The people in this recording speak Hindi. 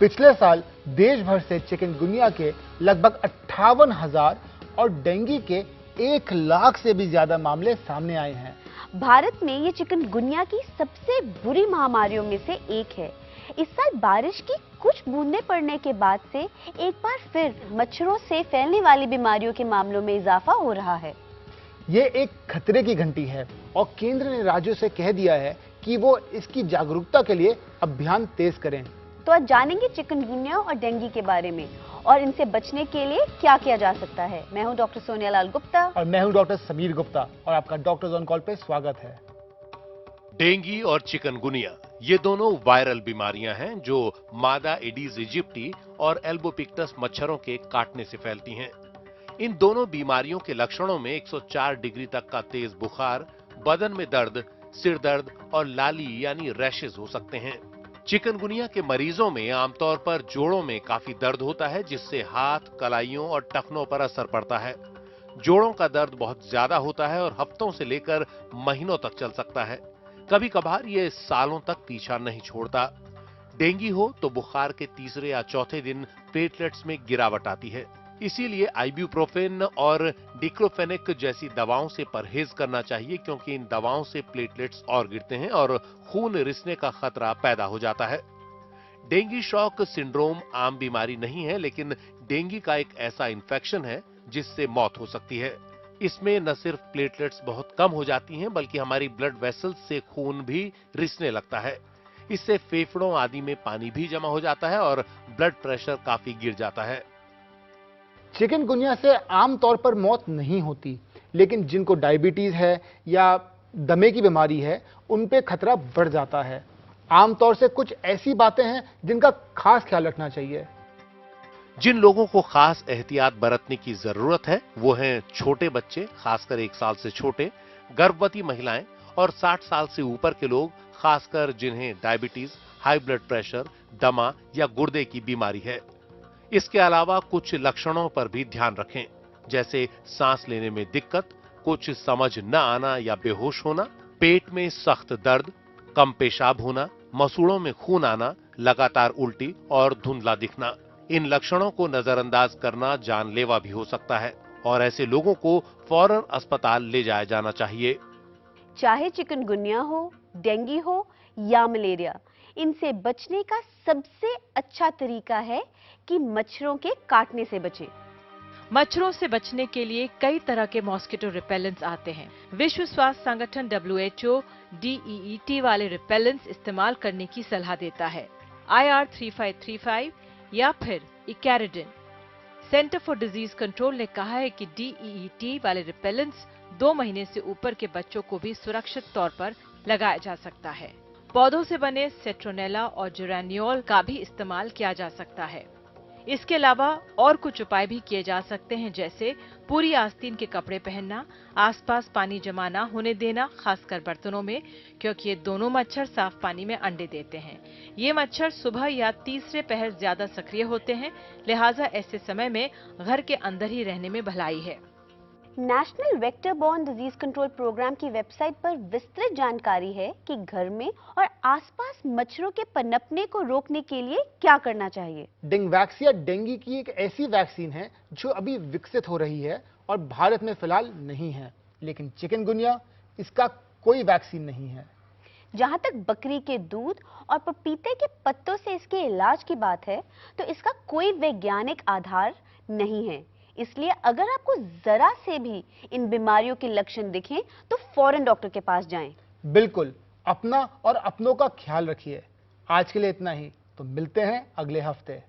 पिछले साल देश भर से चिकनगुनिया के लगभग 58,000 और डेंगू के 1 लाख से भी ज्यादा मामले सामने आए हैं। भारत में ये चिकनगुनिया की सबसे बुरी महामारियों में से एक है। इस साल बारिश की कुछ बूंदें पड़ने के बाद से एक बार फिर मच्छरों से फैलने वाली बीमारियों के मामलों में इजाफा हो रहा है। ये एक खतरे की घंटी है और केंद्र ने राज्यों से कह दिया है कि वो इसकी जागरूकता के लिए अभियान तेज करें। तो आज जानेंगे चिकनगुनिया और डेंगू के बारे में और इनसे बचने के लिए क्या किया जा सकता है। मैं हूं डॉक्टर सोनिया लाल गुप्ता और मैं हूं डॉक्टर समीर गुप्ता और आपका डॉक्टर्स ऑन कॉल पे स्वागत है। डेंगू और चिकनगुनिया ये दोनों वायरल बीमारियां हैं जो मादा एडीज इजिप्टी और एल्बोपिक्टस मच्छरों के काटने से फैलती हैं। इन दोनों बीमारियों के लक्षणों में 104 डिग्री तक का तेज बुखार, बदन में दर्द, सिर दर्द और लाली यानी रैशेज हो सकते हैं। चिकनगुनिया के मरीजों में आमतौर पर जोड़ों में काफी दर्द होता है, जिससे हाथ, कलाइयों और टखनों पर असर पड़ता है। जोड़ों का दर्द बहुत ज्यादा होता है और हफ्तों से लेकर महीनों तक चल सकता है। कभी कभार ये सालों तक पीछा नहीं छोड़ता। डेंगू हो तो बुखार के तीसरे या चौथे दिन प्लेटलेट्स में गिरावट आती है। इसीलिए आइब्यूप्रोफेन और डिक्लोफेनेक जैसी दवाओं से परहेज करना चाहिए, क्योंकि इन दवाओं से प्लेटलेट्स और गिरते हैं और खून रिसने का खतरा पैदा हो जाता है। डेंगू शॉक सिंड्रोम आम बीमारी नहीं है, लेकिन डेंगू का एक ऐसा इन्फेक्शन है जिससे मौत हो सकती है। इसमें न सिर्फ प्लेटलेट्स बहुत कम हो जाती हैं, बल्कि हमारी ब्लड वेसल्स से खून भी रिसने लगता है। इससे फेफड़ों आदि में पानी भी जमा हो जाता है और ब्लड प्रेशर काफी गिर जाता है। चिकनगुनिया से आमतौर पर मौत नहीं होती, लेकिन जिनको डायबिटीज है या दमे की बीमारी है उन पे खतरा बढ़ जाता है। आमतौर से कुछ ऐसी बातें हैं जिनका खास ख्याल रखना चाहिए। जिन लोगों को खास एहतियात बरतने की जरूरत है वो हैं छोटे बच्चे, खासकर 1 साल से छोटे, गर्भवती महिलाएं और 60 साल से ऊपर के लोग, खासकर जिन्हें डायबिटीज, हाई ब्लड प्रेशर, दमा या गुर्दे की बीमारी है। इसके अलावा कुछ लक्षणों पर भी ध्यान रखें, जैसे सांस लेने में दिक्कत, कुछ समझ न आना या बेहोश होना, पेट में सख्त दर्द, कम पेशाब होना, मसूड़ों में खून आना, लगातार उल्टी और धुंधला दिखना। इन लक्षणों को नजरअंदाज करना जानलेवा भी हो सकता है और ऐसे लोगों को फौरन अस्पताल ले जाया जाना चाहिए। चाहे चिकनगुनिया हो, डेंगू हो या मलेरिया, इनसे बचने का सबसे अच्छा तरीका है कि मच्छरों के काटने से बचें। मच्छरों से बचने के लिए कई तरह के मॉस्किटो रिपेलेंट्स आते हैं। विश्व स्वास्थ्य संगठन WHO DEET वाले रिपेलेंट्स इस्तेमाल करने की सलाह देता है। IR3535 या फिर इकैरिडिन। सेंटर फॉर डिजीज कंट्रोल ने कहा है कि DEET वाले रिपेलेंट्स 2 महीने से ऊपर के बच्चों को भी सुरक्षित तौर पर लगाया जा सकता है। पौधों से बने सेट्रोनेला और जेरानियोल का भी इस्तेमाल किया जा सकता है। इसके अलावा और कुछ उपाय भी किए जा सकते हैं, जैसे पूरी आस्तीन के कपड़े पहनना, आसपास पानी जमा न होने देना, खासकर बर्तनों में, क्योंकि ये दोनों मच्छर साफ पानी में अंडे देते हैं। ये मच्छर सुबह या तीसरे पहर ज्यादा सक्रिय होते हैं, लिहाजा ऐसे समय में घर के अंदर ही रहने में भलाई है। National Vector Borne Disease Control Programme की वेबसाइट पर विस्तृत जानकारी है कि घर में और आसपास मच्छरों के पनपने को रोकने के लिए क्या करना चाहिए। डेंगवैक्सिया डेंगू की एक ऐसी वैक्सीन है जो अभी विकसित हो रही है और भारत में फिलहाल नहीं है, लेकिन चिकनगुनिया इसका कोई वैक्सीन नहीं है। जहां तक बकरी के दूध और पपीते के पत्तों से इसके इलाज की बात है, तो इसका कोई वैज्ञानिक आधार नहीं है। इसलिए अगर आपको जरा से भी इन बीमारियों के लक्षण दिखें तो फौरन डॉक्टर के पास जाएं। बिल्कुल, अपना और अपनों का ख्याल रखिए। आज के लिए इतना ही, तो मिलते हैं अगले हफ्ते।